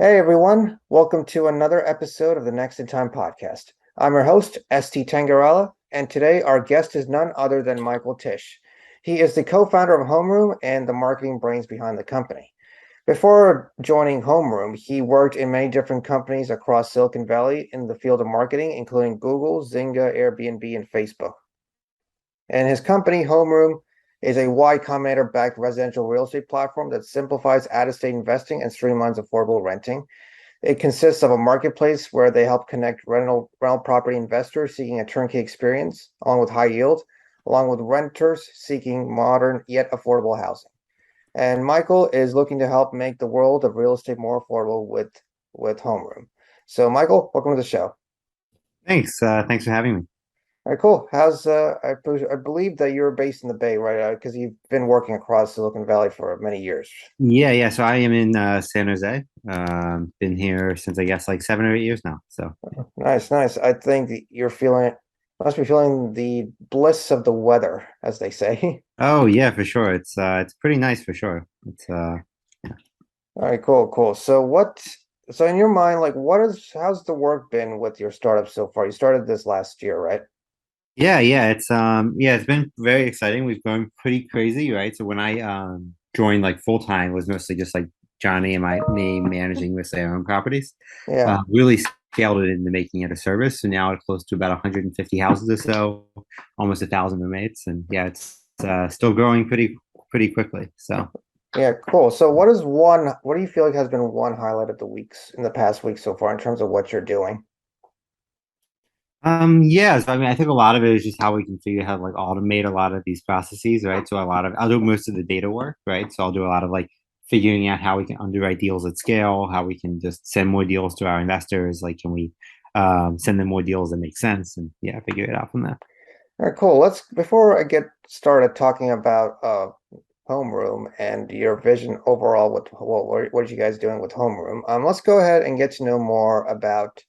Hey everyone, welcome to another episode of the Next in Time podcast. I'm your host, ST Tangarala, and today our guest is none other than Michael Tisch. He is the co-founder of HomeRoom and the marketing brains behind the company. Before joining HomeRoom, he worked in many different companies across Silicon Valley in the field of marketing, including Google, Zynga, Airbnb, and Facebook. And his company, HomeRoom, is a Y-Combinator backed residential real estate platform that simplifies out-of-state investing and streamlines affordable renting. It consists of a marketplace where they help connect rental property investors seeking a turnkey experience, along with high yield, along with renters seeking modern yet affordable housing. And Michael is looking to help make the world of real estate more affordable with HomeRoom. So, Michael, welcome to the show. Thanks. Thanks for having me. All right, cool. I believe that you're based in the Bay, right? Because you've been working across Silicon Valley for many years. Yeah. So I am in San Jose. Been here since I guess like 7 or 8 years now. So Nice, nice. I think that must be feeling the bliss of the weather, as they say. oh yeah, for sure. It's pretty nice for sure. It's yeah. All right, cool, cool. So in your mind, like how's the work been with your startup so far? You started this last year, right? It's been very exciting. We've grown pretty crazy, right? So when I joined like full time, was mostly just like Johnny and me managing with our own properties. Yeah. Really scaled it into making it a service. So now it's close to about 150 houses or so, almost 1,000 roommates, and yeah, it's still growing pretty quickly. So. Yeah, cool. So what do you feel like has been one highlight of in the past week so far in terms of what you're doing? Yeah, so I mean, I think a lot of it is just how we can figure out how to like automate a lot of these processes, right? So I'll do most of the data work, right? So I'll do a lot of like figuring out how we can underwrite deals at scale, how we can just send more deals to our investors, like can we send them more deals that make sense, and yeah, figure it out from there. All right, cool. Before I get started talking about homeroom and your vision overall with what are you guys doing with homeroom, let's go ahead and get to know more about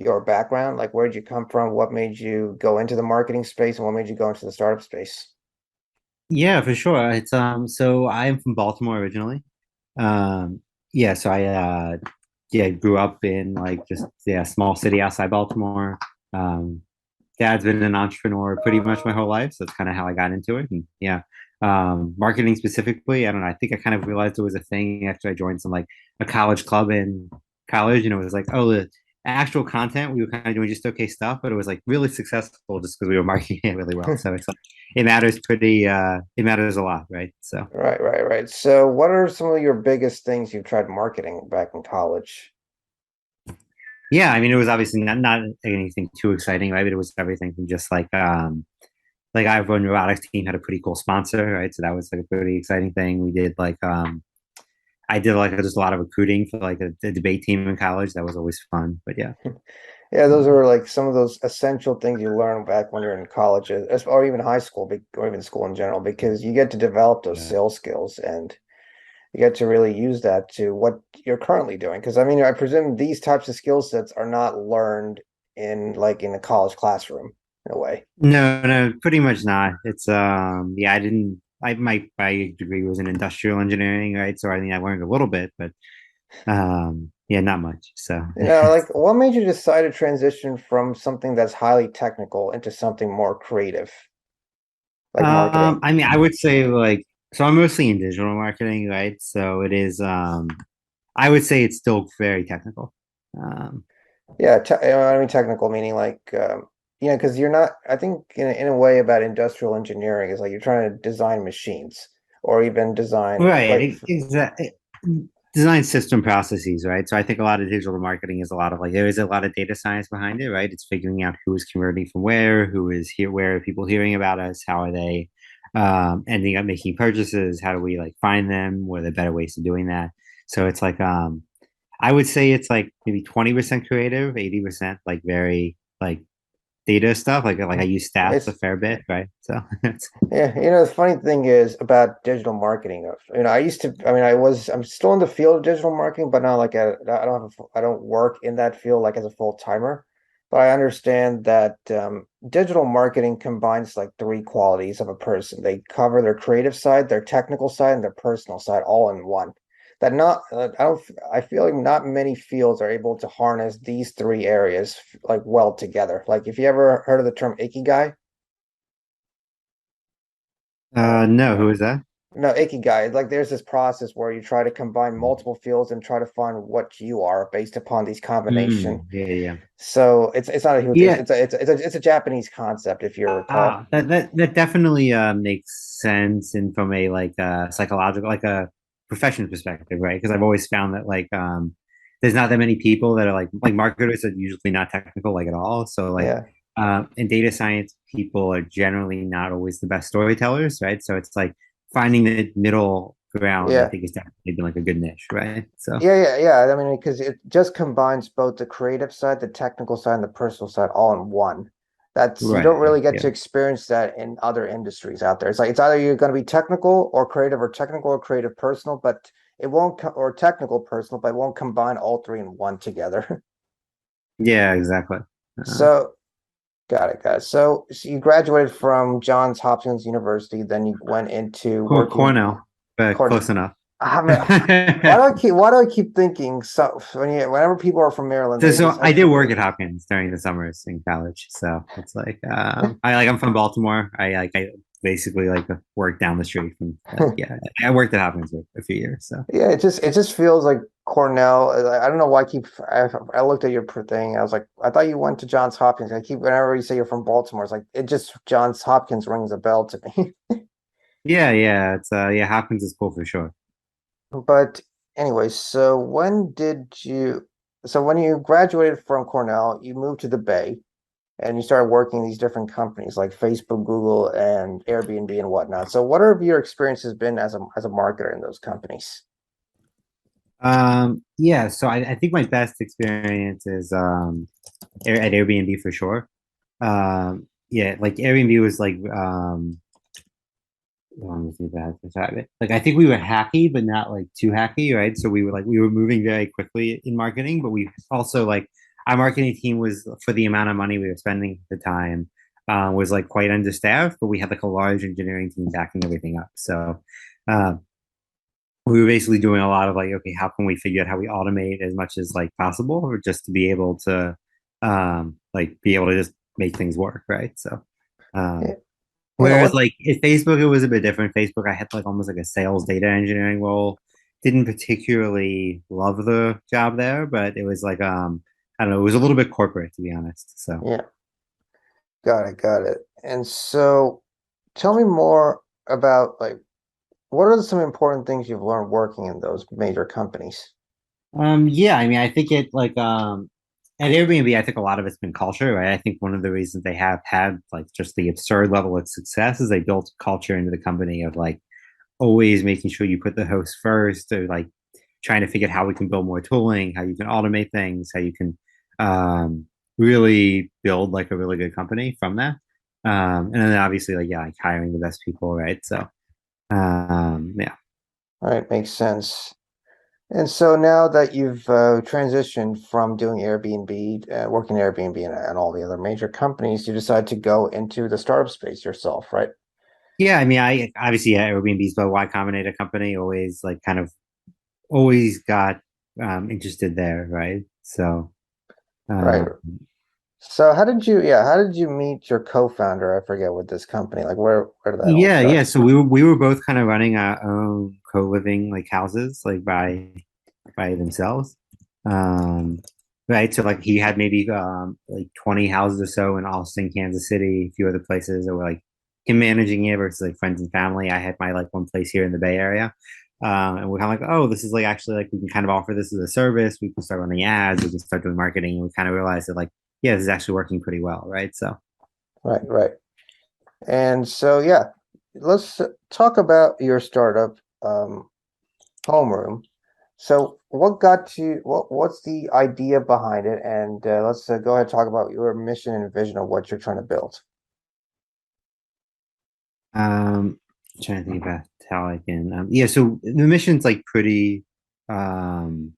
your background. Like, where did you come from? What made you go into the marketing space, and what made you go into the startup space? Yeah, for sure. It's so I'm from Baltimore originally. Um, yeah, so I grew up in like just yeah, small city outside Baltimore. Um, Dad's been an entrepreneur pretty much my whole life, so that's kind of how I got into it. And yeah, marketing specifically, I don't know. I think I kind of realized it was a thing after I joined some like a college club in college, and it was like, oh, the actual content we were kind of doing just okay stuff, but it was like really successful just because we were marketing it really well. So it's like it matters a lot, right? So. Right, right, right. So, what are some of your biggest things you've tried marketing back in college? Yeah, I mean, it was obviously not anything too exciting, right? But it was everything from just like our own robotics team had a pretty cool sponsor, right? So that was like a pretty exciting thing. We did like I did like just a lot of recruiting for like a debate team in college. That was always fun. But yeah. Yeah, those are like some of those essential things you learn back when you're in college, or even high school, or even school in general, because you get to develop those Yeah. sales skills and you get to really use that to what you're currently doing. Because I mean, I presume these types of skill sets are not learned in a college classroom in a way. No, pretty much not. It's yeah, I didn't I my degree was in industrial engineering, right? So I mean I learned a little bit, but yeah, not much. So Like what made you decide to transition from something that's highly technical into something more creative, like marketing? I mean, I would say like so I'm mostly in digital marketing, right? So it is I would say it's still very technical. Um Yeah, I mean technical meaning like because you're not. I think in a way about industrial engineering is like you're trying to design machines or even design right, like exactly. Design system processes, right? So I think a lot of digital marketing is a lot of like there is a lot of data science behind it, right? It's figuring out who is converting from where, who is here, where are people hearing about us, how are they ending up making purchases, how do we like find them, what are the better ways of doing that? So it's like I would say it's like maybe 20% creative, 80% like very like data stuff. Like I use stats a it's fair bit, right? So it's yeah. The funny thing is about digital marketing. I used to. I'm still in the field of digital marketing, but not like I don't work in that field like as a full timer. But I understand that digital marketing combines like three qualities of a person. They cover their creative side, their technical side, and their personal side all in one. that not I don't I feel like not many fields are able to harness these three areas like well together. Like if you ever heard of the term ikigai, uh, No, who is that? no, ikigai, like there's this process where you try to combine multiple fields and try to find what you are based upon these combination. Yeah, yeah. So it's not a huge Yeah. it's a Japanese concept if you recall. That definitely makes sense and from a like psychological like a profession perspective, right? Because I've always found that there's not that many people that are like marketers are usually not technical like at all. So like Yeah. and data science people are generally not always the best storytellers, right? So it's like finding the middle ground, I Yeah. think is definitely been like a good niche, right? So Yeah. I mean, because it just combines both the creative side, the technical side, and the personal side all in one. That's you don't right, really get yeah. to experience that in other industries out there. It's like it's either you're going to be technical or technical or creative personal, but it won't or technical personal, but it won't combine all three in one together. Yeah, exactly. Uh, So got it. So you graduated from Johns Hopkins University, then you went into working. Cornell, but Corn- close enough. I mean, why do I keep thinking so whenever people are from Maryland, So, they so just I did work at Hopkins during the summers in college. So it's like I'm from Baltimore. I basically like work down the street from yeah. I worked at Hopkins for a few years. So yeah, it just feels like Cornell. I don't know why I looked at your thing. I was like, I thought you went to Johns Hopkins. I keep whenever you say you're from Baltimore, it's like it just Johns Hopkins rings a bell to me. yeah, yeah. It's yeah, Hopkins is cool for sure. But anyway, so when you graduated from Cornell, you moved to the Bay and you started working in these different companies like Facebook, Google, and Airbnb and whatnot. So what have your experiences been as a marketer in those companies? Yeah. So I think my best experience is at Airbnb for sure. Yeah, like Airbnb was like let me see if I have to describe it. Like I think we were hacky, but not like too hacky, right? So we were moving very quickly in marketing, but we also like our marketing team was for the amount of money we were spending at the time was like quite understaffed, but we had like a large engineering team backing everything up. So uh, we were basically doing a lot of like, okay, how can we figure out how we automate as much as like possible, or just to be able to like be able to just make things work, right? So Yeah, um, yeah, whereas what? like at Facebook, it was a bit different. Facebook, I had like almost like a sales data engineering role. Didn't particularly love the job there, but it was like I don't know, it was a little bit corporate to be honest. So Yeah, got it. And so tell me more about like what are some important things you've learned working in those major companies? yeah, I mean I think it like at Airbnb, I think a lot of it's been culture, right? I think one of the reasons they have had like just the absurd level of success is they built culture into the company of like always making sure you put the host first, or like trying to figure out how we can build more tooling, how you can automate things, how you can really build like a really good company from that. And then obviously like yeah, like hiring the best people, right? So yeah. All right, makes sense. And so now that you've transitioned from doing Airbnb, working Airbnb and all the other major companies, you decide to go into the startup space yourself, right? Yeah, I mean I obviously yeah, Airbnb's but Y-Combinator company always like kind of always got interested there, right? So Right. uh, So how did you meet your co-founder? I forget with this company. Like where did that all yeah, start? yeah. So we were both kind of running our own co-living like houses like by themselves. Um, right. So like he had maybe like 20 houses or so in Austin, Kansas City, a few other places that were like him managing it versus like friends and family. I had my like one place here in the Bay Area. And we're kind of like, oh, this is like actually like we can kind of offer this as a service. We can start running ads. We can start doing marketing. And we kind of realized that like, yeah, this is actually working pretty well, right? So Right. And so yeah, let's talk about your startup, HomeRoom. So what's the idea behind it? And let's go ahead and talk about your mission and vision of what you're trying to build. trying to think about how I can yeah, so the mission's like pretty um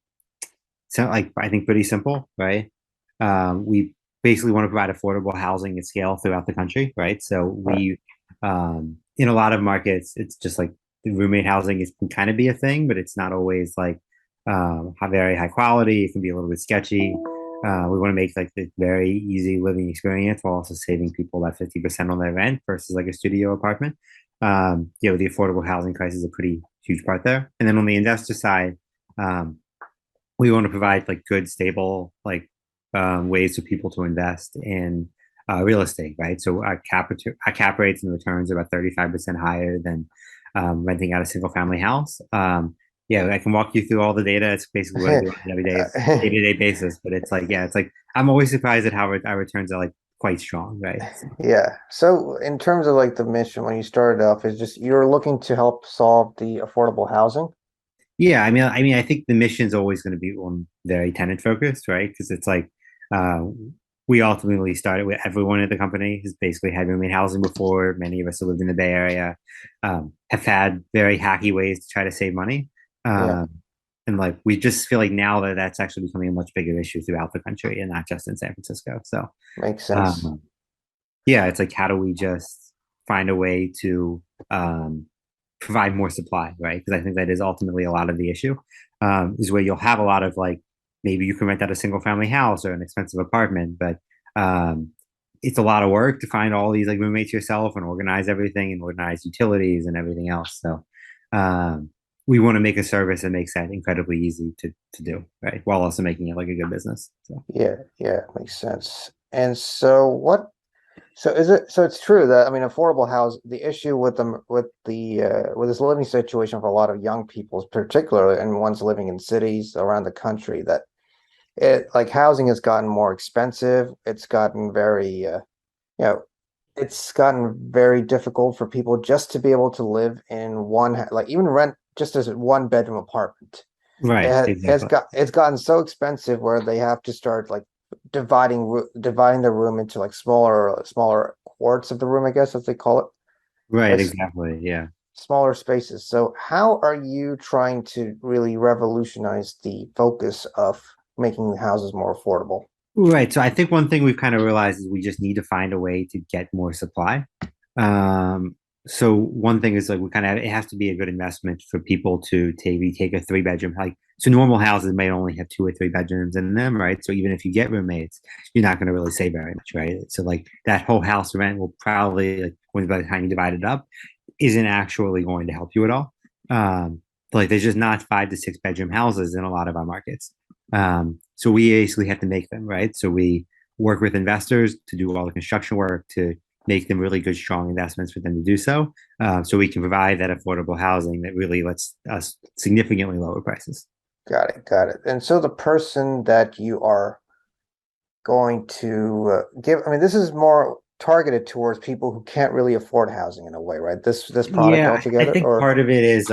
so like I think pretty simple, right? We basically want to provide affordable housing at scale throughout the country, right? So Right. we in a lot of markets it's just like the roommate housing can kind of be a thing, but it's not always like very high quality. It can be a little bit sketchy. We want to make like the very easy living experience while also saving people about 50% on their rent versus like a studio apartment. The affordable housing crisis is a pretty huge part there. And then on the investor side, um, we want to provide like good, stable, like ways for people to invest in real estate, right? So our cap rates and returns are about 35% higher than renting out a single family house. Yeah, I can walk you through all the data. It's basically what I do on an everyday, day-to-day basis. But it's like, yeah, it's like I'm always surprised at how our returns are like quite strong, right? So, Yeah. So in terms of like the mission when you started off, is just you're looking to help solve the affordable housing? yeah, I think the mission is always going to be one very tenant focused, right? Because it's like uh, we ultimately started with everyone at the company has basically had roommate housing before. Many of us have lived in the Bay Area, have had very hacky ways to try to save money, Yeah, um, and like we just feel like now that that's actually becoming a much bigger issue throughout the country and not just in San Francisco. So makes sense. um, yeah, it's like how do we just find a way to provide more supply, right? Because I think that is ultimately a lot of the issue. Is where you'll have a lot of like maybe you can rent out a single family house or an expensive apartment, but um, it's a lot of work to find all these like roommates yourself and organize everything and organize utilities and everything else. So um, we want to make a service that makes that incredibly easy to do, right? While also making it like a good business. So Yeah, yeah, makes sense. And so so is it so it's true that I mean affordable house the issue with them with this living situation for a lot of young people, particularly and ones living in cities around the country, that it like housing has gotten more expensive. It's gotten very you know, it's gotten very difficult for people just to be able to live in like even rent just as a one bedroom apartment. right, exactly. It's gotten so expensive where they have to start like dividing the room into like smaller quarts of the room, I guess as they call it, Right, like exactly. Yeah. smaller spaces. So how are you trying to really revolutionize the focus of making houses more affordable? Right. So I think one thing we've kind of realized is we just need to find a way to get more supply. Um, so one thing is like we kind of it has to be a good investment for people to take a three bedroom. Like so normal houses may only have two or three bedrooms in them, right? So even if you get roommates, you're not going to really save very much, right? So like that whole house rent will probably like when by the time you divide it up, isn't actually going to help you at all. Like there's just not 5 to 6 bedroom houses in a lot of our markets. So we basically have to make them, right? So we work with investors to do all the construction work to make them really good, strong investments for them to do so. So we can provide that affordable housing that really lets us significantly lower prices. Got it, got it. And so the person that you are going to give, I mean, this is more targeted towards people who can't really afford housing in a way, right? This product Yeah, I altogether, think or part of it is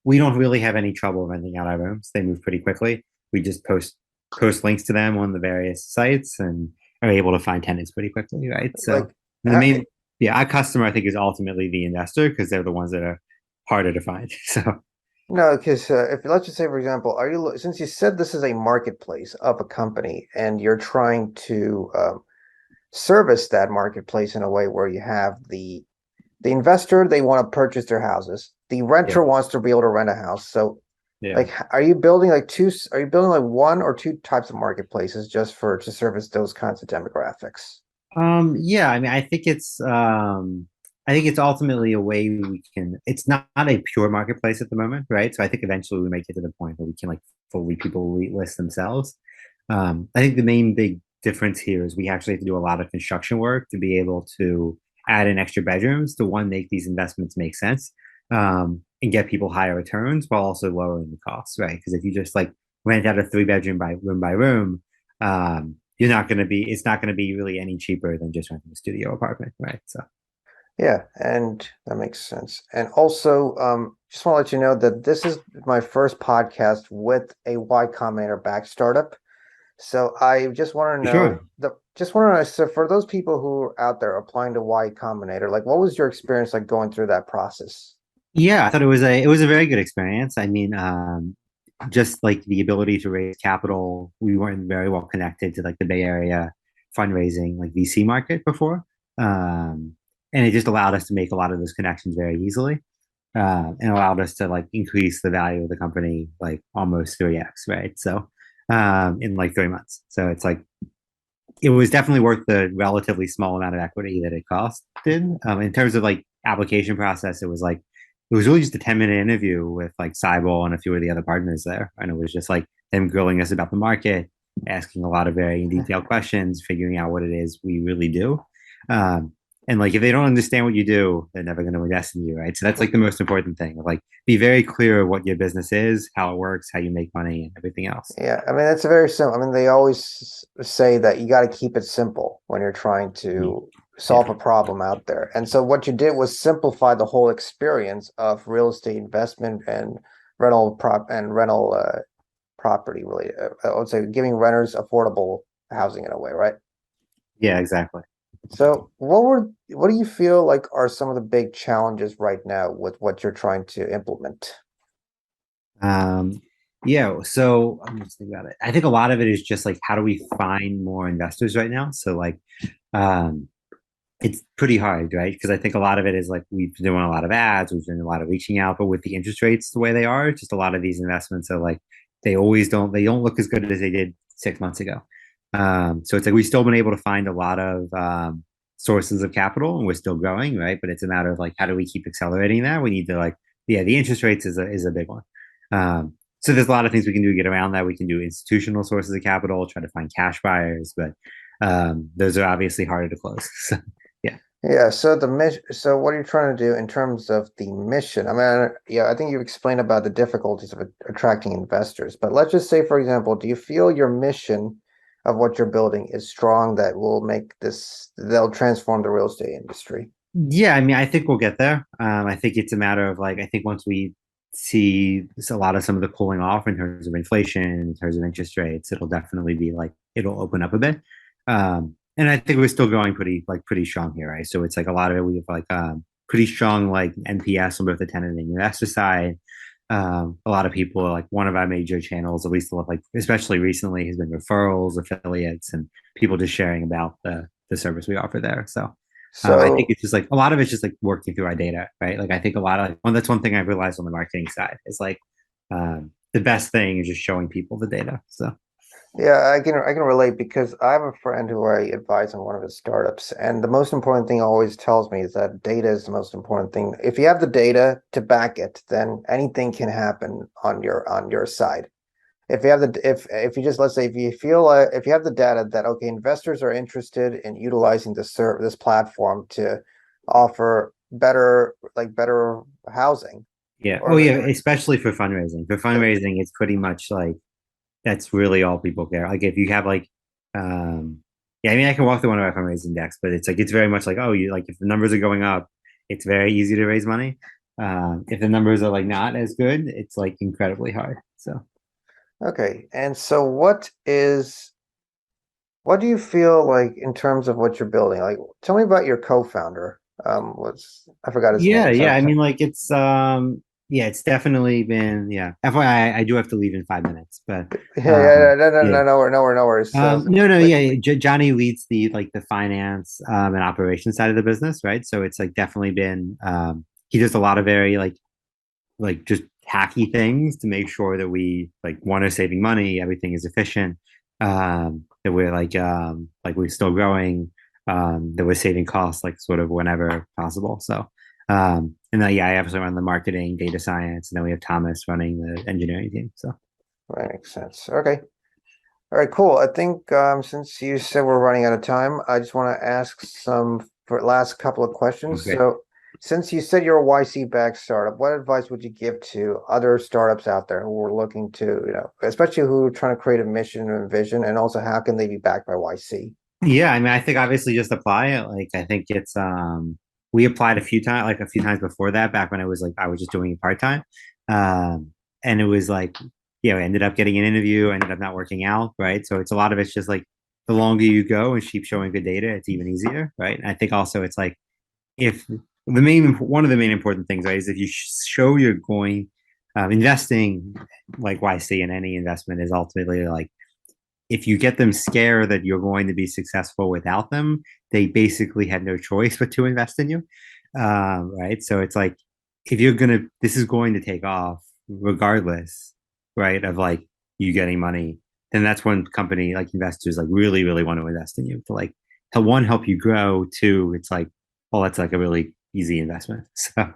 we don't really have any trouble renting out our rooms. They move pretty quickly. We just post links to them on the various sites and are able to find tenants pretty quickly, right? So like the how, main, yeah, our customer I think is ultimately the investor because they're the ones that are harder to find. So no, because if let's just say, for example, since you said this is a marketplace of a company and you're trying to service that marketplace in a way where you have the investor, they want to purchase their houses. The yeah, renter wants to be able to rent a house. So, yeah. like, are you building like are you building like one or two types of marketplaces just for to service those kinds of demographics? Yeah, I think it's ultimately a way we can it's not a pure marketplace at the moment, right? So I think eventually we might get to the point where we can like fully people list themselves. I think the main big difference here is we actually have to do a lot of construction work to be able to add in extra bedrooms to one, make these investments make sense, and get people higher returns while also lowering the costs, right? Because if you just like rent out a three-bedroom by room, you're not going to be it's not going to be really any cheaper than just renting a studio apartment, right? So Yeah, and that makes sense. And also, just want to let you know that this is my first podcast with a Y Combinator back startup. So I just want to for sure. know just want to know, so for those people who are out there applying to Y Combinator, like what was your experience like going through that process? Yeah, I thought it was a very good experience. I mean, just like the ability to raise capital, we weren't very well connected to like the Bay Area fundraising like VC market before, and it just allowed us to make a lot of those connections very easily. and allowed us to like increase the value of the company like almost 3x, right? So in like 3 months. So it's like it was definitely worth the relatively small amount of equity that it costed. In terms of like application process, it was really just a 10-minute interview with like Cybal and a few of the other partners there. And it was just like them grilling us about the market, asking a lot of very detailed questions, figuring out what it is we really do. Um, and like if they don't understand what you do, they're never going to invest in you, right? So that's like the most important thing. Like be very clear of what your business is, how it works, how you make money, and everything else. Yeah, I mean that's a very simple. I mean they always say that you got to keep it simple when you're trying to solve Yeah. a problem out there. And so what you did was simplify the whole experience of real estate investment and rental property really. I would say giving renters affordable housing in a way, right? Yeah, exactly. So what do you feel like are some of the big challenges right now with what you're trying to implement? Um, yeah, so I'm just thinking about it. I think a lot of it is just like how do we find more investors right now? So like um it's pretty hard, right? Because I think a lot of it is like we've been doing a lot of ads, we've been doing a lot of reaching out, but with the interest rates the way they are, just a lot of these investments are like they don't look as good as they did 6 months ago. So it's like we've still been able to find a lot of sources of capital and we're still growing, right? But it's a matter of like how do we keep accelerating that? We need to like yeah, the interest rates is a big one. So there's a lot of things we can do to get around that. We can do institutional sources of capital, try to find cash buyers, but those are obviously harder to close. So yeah. Yeah, so the mission, so what are you trying to do in terms of the mission? I mean, yeah, I think you've explained about the difficulties of attracting investors, but let's just say, for example, do you feel your mission of what you're building is strong that will make they'll transform the real estate industry? Yeah, I mean, I think we'll get there. I think it's a matter of like, I think once we see a lot of some of the cooling off in terms of inflation, in terms of interest rates, it'll definitely be like, it'll open up a bit. And I think we're still going pretty strong here, right? So it's like a lot of it, we have like pretty strong like NPS on both the tenant and investor side. A lot of people like one of our major channels, at least like especially recently, has been referrals, affiliates, and people just sharing about the service we offer there. So I think So it's just like a lot of it's just like working through our data, right? Like I think a lot of that's one thing I realized on the marketing side is like the best thing is just showing people the data. So yeah, I can relate because I have a friend who I advise on one of his startups, and the most important thing he always tells me is that data is the most important thing. If you have the data to back it, then anything can happen on your side. If you have if you just let's say if you feel if you have the data that okay, investors are interested in utilizing this platform to offer better housing yeah, oh or yeah, especially for fundraising. For fundraising, it's pretty much like that's really all people care. Like if you have like, yeah, I mean, I can walk through one of our fundraising decks, but it's like it's very much like, oh, you like if the numbers are going up, it's very easy to raise money. If the numbers are like not as good, it's like incredibly hard. So okay. And so what do you feel like in terms of what you're building? Like tell me about your co-founder. What's I forgot his yeah, name. yeah. So I mean, like it's yeah, it's definitely been yeah. FYI, I do have to leave in 5 minutes, but yeah, no, no, yeah. no, no worries. No, no, But yeah. Johnny leads the like the finance and operations side of the business, right? So it's like definitely been he does a lot of very like just hacky things to make sure that we like one are saving money, everything is efficient, that we're like we're still growing, that we're saving costs like sort of whenever possible. So and then yeah, I obviously run the marketing, data science, and then we have Thomas running the engineering team. So that makes sense. Okay. All right, cool. I think since you said we're running out of time, I just want to ask some for last couple of questions. great. So, since you said you're a YC backed startup, what advice would you give to other startups out there who are looking to, especially who are trying to create a mission and vision, and also how can they be backed by YC? Yeah, I mean, I think obviously just apply it. Like, I think it's we applied a few times before that, back when I was like I was just doing it part time, and it was like, yeah, we ended up getting an interview, ended up not working out, right? So it's a lot of it's just like the longer you go and keep showing good data, it's even easier, right? And I think also it's like if the main one of the main important things, right, is if you show you're going investing like YC in any investment is ultimately like if you get them scared that you're going to be successful without them, they basically had no choice but to invest in you. Right. So it's like if you're gonna, this is going to take off regardless, right? Of like you getting money, then that's when company like investors like really, really want to invest in you to like to one help you grow. Two, it's like, oh, that's like a really easy investment. So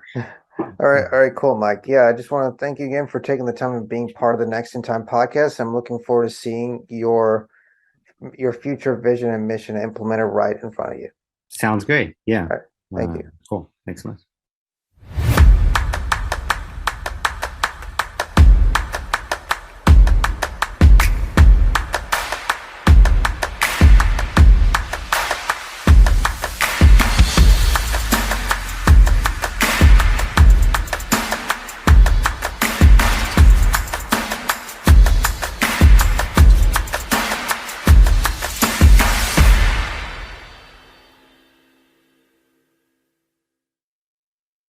All right, cool, Mike. Yeah, I just want to thank you again for taking the time and being part of the Next in Time podcast. I'm looking forward to seeing your future vision and mission implemented right in front of you. sounds great. Yeah. All right, thank you. Cool. Thanks so much.